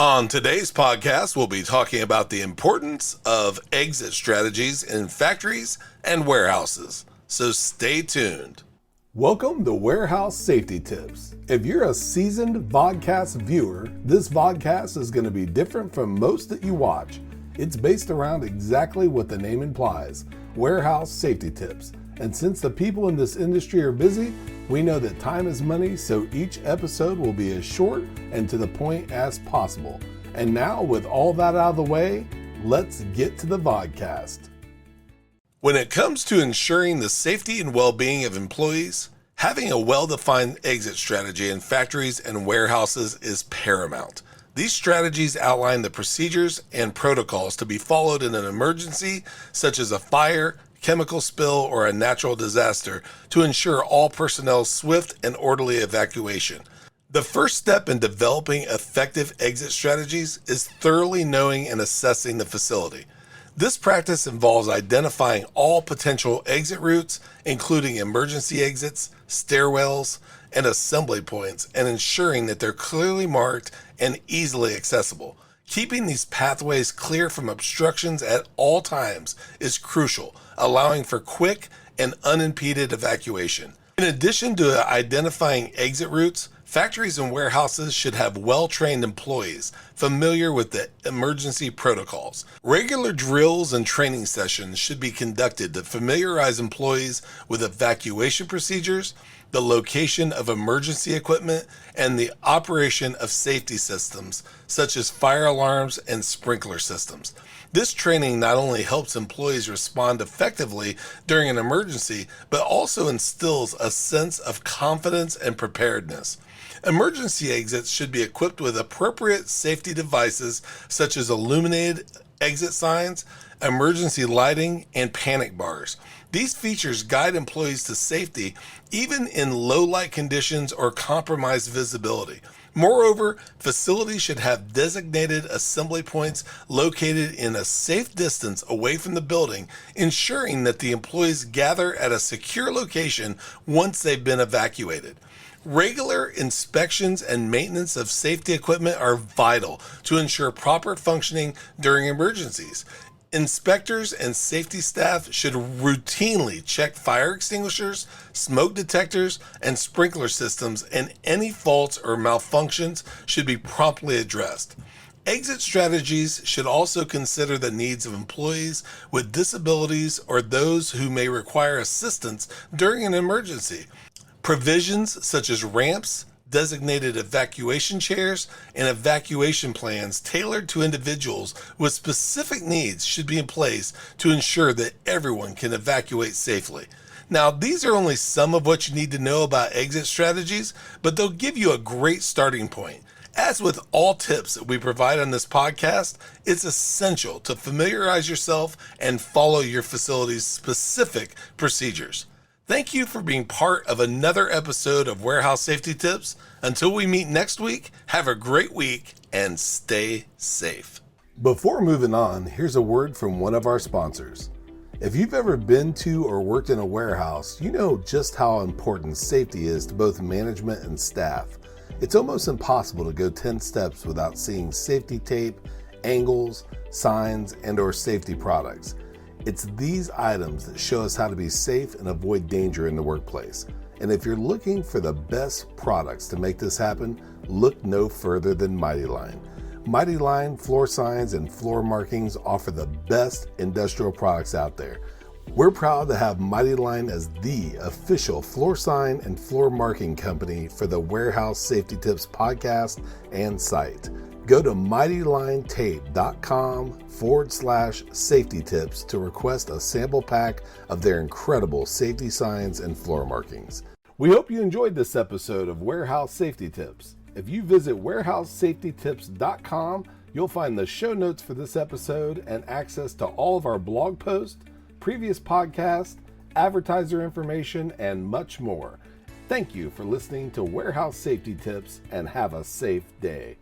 On today's podcast, we'll be talking about the importance of exit strategies in factories and warehouses. So stay tuned. Welcome to Warehouse Safety Tips. If you're a seasoned vodcast viewer, this vodcast is going to be different from most that you watch. It's based around exactly what the name implies, warehouse safety tips. And since the people in this industry are busy, we know that time is money, so each episode will be as short and to the point as possible. And now, with all that out of the way, let's get to the vodcast. When it comes to ensuring the safety and well-being of employees, having a well-defined exit strategy in factories and warehouses is paramount. These strategies outline the procedures and protocols to be followed in an emergency, such as a fire, chemical spill, or a natural disaster, to ensure all personnel's swift and orderly evacuation. The first step in developing effective exit strategies is thoroughly knowing and assessing the facility. This practice involves identifying all potential exit routes, including emergency exits, stairwells, and assembly points, and ensuring that they're clearly marked and easily accessible. Keeping these pathways clear from obstructions at all times is crucial, allowing for quick and unimpeded evacuation. In addition to identifying exit routes, factories and warehouses should have well-trained employees familiar with the emergency protocols. Regular drills and training sessions should be conducted to familiarize employees with evacuation procedures, the location of emergency equipment, and the operation of safety systems such as fire alarms and sprinkler systems. This training not only helps employees respond effectively during an emergency, but also instills a sense of confidence and preparedness. Emergency exits should be equipped with appropriate safety devices such as illuminated exit signs, emergency lighting, and panic bars. These features guide employees to safety even in low light conditions or compromised visibility. Moreover, facilities should have designated assembly points located in a safe distance away from the building, ensuring that the employees gather at a secure location once they've been evacuated. Regular inspections and maintenance of safety equipment are vital to ensure proper functioning during emergencies. Inspectors and safety staff should routinely check fire extinguishers, smoke detectors, and sprinkler systems, and any faults or malfunctions should be promptly addressed. Exit strategies should also consider the needs of employees with disabilities or those who may require assistance during an emergency. Provisions such as ramps, designated evacuation chairs, and evacuation plans tailored to individuals with specific needs should be in place to ensure that everyone can evacuate safely. Now, these are only some of what you need to know about exit strategies, but they'll give you a great starting point. As with all tips that we provide on this podcast, it's essential to familiarize yourself and follow your facility's specific procedures. Thank you for being part of another episode of Warehouse Safety Tips. Until we meet next week, have a great week and stay safe. Before moving on, here's a word from one of our sponsors. If you've ever been to or worked in a warehouse, you know just how important safety is to both management and staff. It's almost impossible to go 10 steps without seeing safety tape, angles, signs, and/or safety products. It's these items that show us how to be safe and avoid danger in the workplace. And if you're looking for the best products to make this happen, look no further than Mighty Line. Mighty Line floor signs and floor markings offer the best industrial products out there. We're proud to have Mighty Line as the official floor sign and floor marking company for the Warehouse Safety Tips podcast and site. Go to mightylinetape.com/safety tips to request a sample pack of their incredible safety signs and floor markings. We hope you enjoyed this episode of Warehouse Safety Tips. If you visit warehousesafetytips.com, you'll find the show notes for this episode and access to all of our blog posts, previous podcasts, advertiser information, and much more. Thank you for listening to Warehouse Safety Tips and have a safe day.